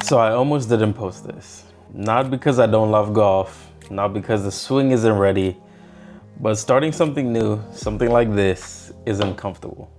So I almost didn't post this. Not because I don't love golf, not because the swing isn't ready, but starting something new, something like this, isn't comfortable.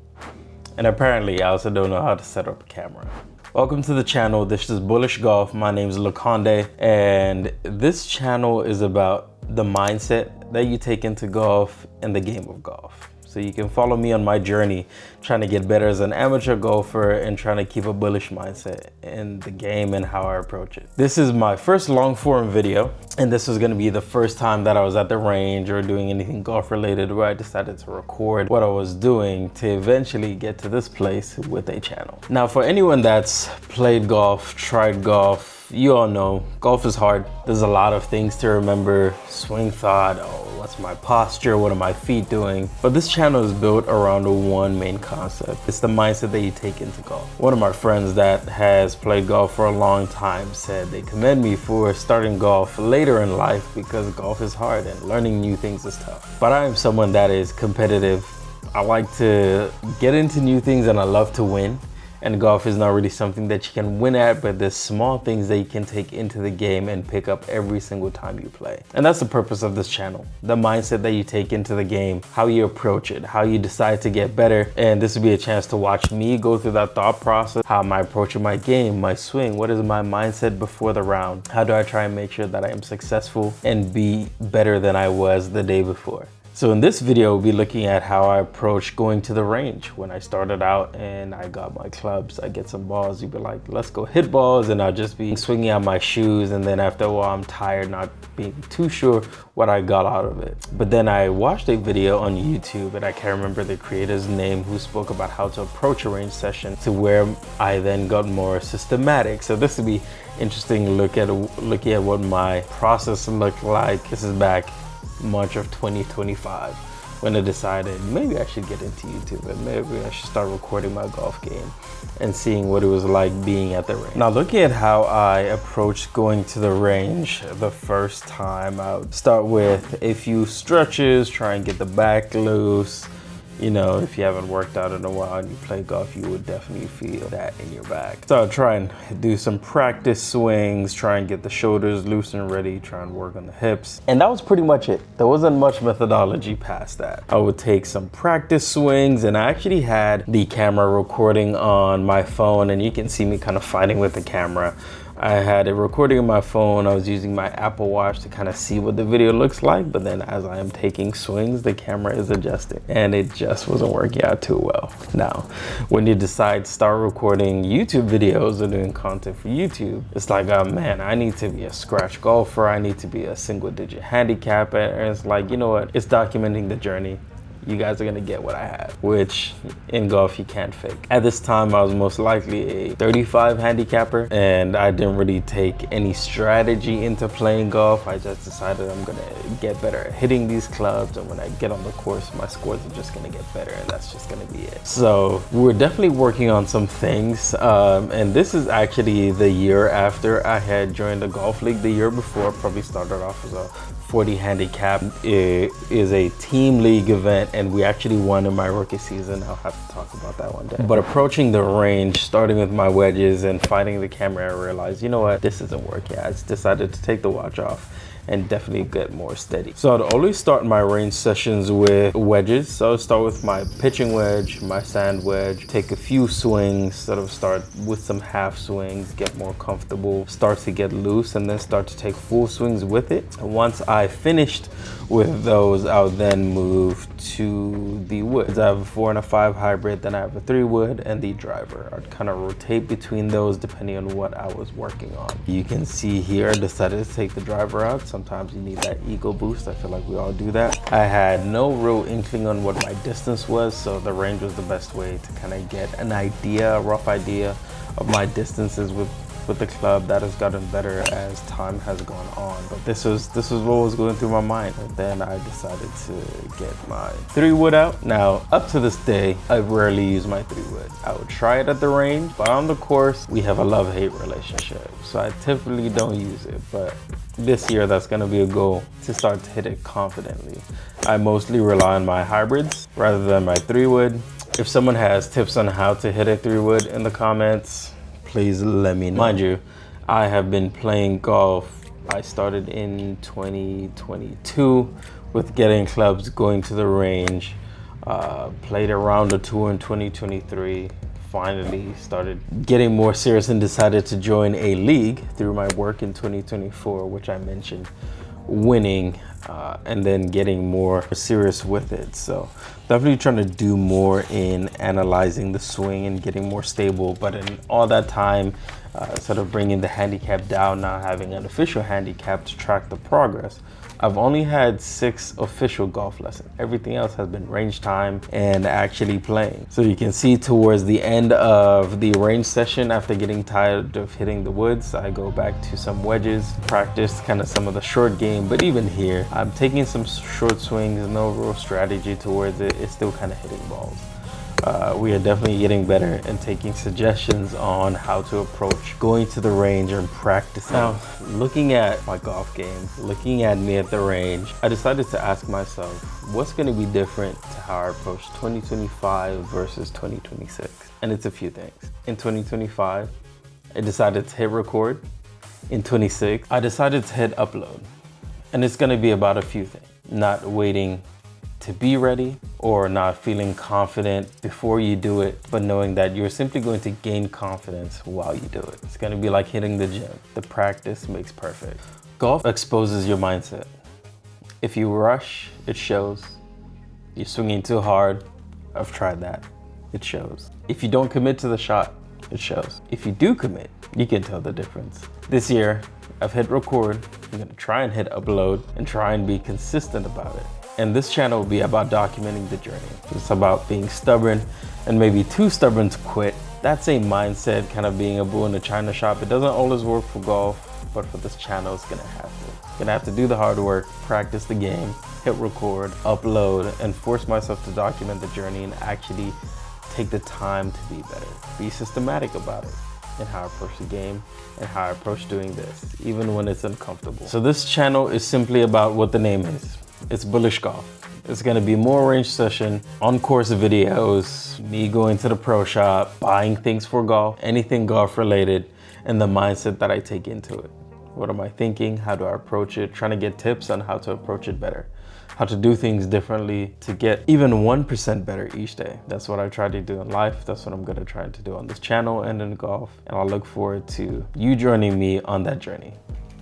And apparently I also don't know how to set up a camera. Welcome to the channel. This is Bullish Golf. My name is Lakonde, and this channel is about the mindset that you take into golf and the game of golf. So you can follow me on my journey, trying to get better as an amateur golfer and trying to keep a bullish mindset in the game and how I approach it. This is my first long form video, and this is gonna be the first time that I was at the range or doing anything golf related where I decided to record what I was doing to eventually get to this place with a channel. Now, for anyone that's played golf, tried golf, you all know golf is hard. There's a lot of things to remember. Swing thought, oh, what's my posture? What are my feet doing? But this channel is built around one main concept. It's the mindset that you take into golf. One of my friends that has played golf for a long time said they commend me for starting golf later in life because golf is hard and learning new things is tough. But I am someone that is competitive. I like to get into new things and I love to win. And golf is not really something that you can win at, but there's small things that you can take into the game and pick up every single time you play. And that's the purpose of this channel. The mindset that you take into the game, how you approach it, how you decide to get better. And this will be a chance to watch me go through that thought process. How am I approaching my game, my swing? What is my mindset before the round? How do I try and make sure that I am successful and be better than I was the day before? So in this video, we'll be looking at how I approach going to the range. When I started out and I got my clubs, I get some balls, you'd be like, let's go hit balls, and I'll just be swinging out my shoes, and then after a while I'm tired, not being too sure what I got out of it. But then I watched a video on YouTube, and I can't remember the creator's name, who spoke about how to approach a range session, to where I then got more systematic. So this would be interesting looking at what my process looked like. This is back March of 2025 when I decided maybe I should get into YouTube and maybe I should start recording my golf game and seeing what it was like being at the range. Now, looking at how I approached going to the range the first time, I would start with a few stretches, try and get the back loose. You know, if you haven't worked out in a while and you play golf, you would definitely feel that in your back. So I'll try and do some practice swings, try and get the shoulders loose and ready, try and work on the hips. And that was pretty much it. There wasn't much methodology past that. I would take some practice swings, and I actually had the camera recording on my phone, and you can see me kind of fighting with the camera. I had it recording on my phone. I was using my Apple Watch to kind of see what the video looks like, but then as I am taking swings, the camera is adjusting, and it just wasn't working out too well. Now, when you decide to start recording YouTube videos or doing content for YouTube, it's like, oh man, I need to be a scratch golfer. I need to be a single-digit handicap, and it's like, you know what? It's documenting the journey. You guys are gonna get what I have, which in golf you can't fake. At this time, I was most likely a 35 handicapper, and I didn't really take any strategy into playing golf. I just decided I'm gonna get better at hitting these clubs, and when I get on the course, my scores are just gonna get better, and that's just gonna be it. So we're definitely working on some things, and this is actually the year after I had joined the golf league. The year before, probably started off as a 40 handicap. It is a team league event, and we actually won in my rookie season. I'll have to talk about that one day. But approaching the range, starting with my wedges and fighting the camera, I realized, you know what, this isn't working. I just decided to take the watch off and definitely get more steady. So I'd always start my range sessions with wedges. So I'll start with my pitching wedge, my sand wedge, take a few swings, sort of start with some half swings, get more comfortable, start to get loose, and then start to take full swings with it. And once I finished with those, I'll then move to the woods. I have a 4 and a 5 hybrid, then I have a 3 wood and the driver. I'd kind of rotate between those depending on what I was working on. You can see here, I decided to take the driver out. Sometimes you need that ego boost. I feel like we all do that. I had no real inkling on what my distance was, so the range was the best way to kind of get an idea, a rough idea of my distances with the club. That has gotten better as time has gone on, but this was what was going through my mind. And then I decided to get my 3 wood out. Now, up to this day, I rarely use my 3 wood. I would try it at the range, but on the course, we have a love-hate relationship, so I typically don't use it. But this year, that's gonna be a goal, to start to hit it confidently. I mostly rely on my hybrids rather than my 3 wood. If someone has tips on how to hit a 3 wood in the comments, please let me know. Mind you, I have been playing golf. I started in 2022 with getting clubs, going to the range, played a round or two in 2023, finally started getting more serious and decided to join a league through my work in 2024, which I mentioned, winning and then getting more serious with it. So definitely trying to do more in analyzing the swing and getting more stable. But in all that time, sort of bringing the handicap down, now having an official handicap to track the progress, I've only had 6 official golf lessons. Everything else has been range time and actually playing. So you can see towards the end of the range session, after getting tired of hitting the woods, I go back to some wedges, practice kind of some of the short game. But even here, I'm taking some short swings, no real strategy towards it. It's still kind of hitting balls. We are definitely getting better and taking suggestions on how to approach going to the range and practicing. Now, looking at my golf game, looking at me at the range, I decided to ask myself, what's going to be different to how I approach 2025 versus 2026? And it's a few things. In 2025, I decided to hit record. In 26, I decided to hit upload. And it's going to be about a few things. Not waiting to be ready or not feeling confident before you do it, but knowing that you're simply going to gain confidence while you do it. It's going to be like hitting the gym. The practice makes perfect. Golf exposes your mindset. If you rush, it shows. You're swinging too hard. I've tried that. It shows. If you don't commit to the shot, it shows. If you do commit, you can tell the difference. This year, I've hit record. I'm going to try and hit upload and try and be consistent about it. And this channel will be about documenting the journey. It's about being stubborn and maybe too stubborn to quit. That's a mindset, kind of being a bull in a china shop. It doesn't always work for golf, but for this channel, it's gonna have to. Gonna have to do the hard work, practice the game, hit record, upload, and force myself to document the journey and actually take the time to be better. Be systematic about it and how I approach the game and how I approach doing this, even when it's uncomfortable. So this channel is simply about what the name is. It's Bullish Golf. It's gonna be more range session, on-course videos, me going to the pro shop, buying things for golf, anything golf related, and the mindset that I take into it. What am I thinking? How do I approach it? Trying to get tips on how to approach it better, how to do things differently to get even 1% better each day. That's what I try to do in life. That's what I'm gonna try to do on this channel and in golf. And I look forward to you joining me on that journey.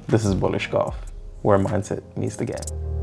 This is Bullish Golf, where mindset meets the game.